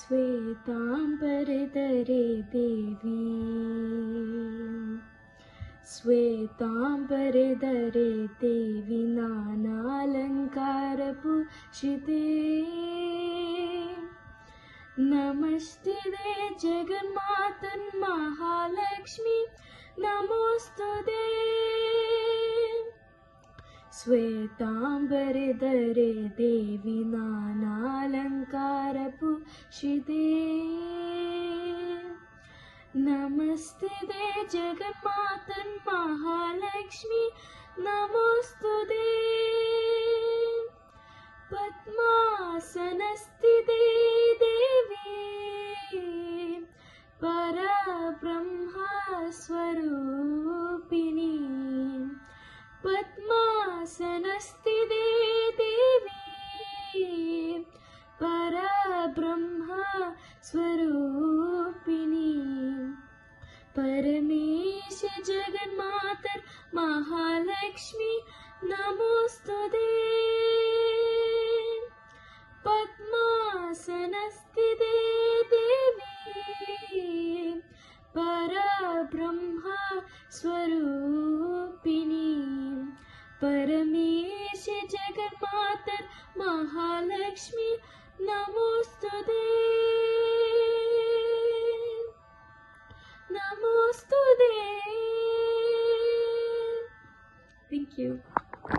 श्वेतांबरधरे देवी श्वेतांबरधरे देवी नानालंकारभूषिते नमस्ते जगन्मातन्महालक्ष्मी नमोस्तुते श्वेतांबरधरे देवी नानालंकारभूषिते नमस्ते जगन्मातन्महालक्ष्मी नमोस्तुते पद्मासनस्थिते देवी परब्रह्मस्वरूपिणी पद्मासनस्थिते देवी परब्रह्मस्वरूपिणी परमेश जगन्मातर महालक्ष्मी नमोस्तुते पद्मासनस्थिते देवी परब्रह्मस्वरूपिणी परमेश जगन्मातर महालक्ष्मी नमो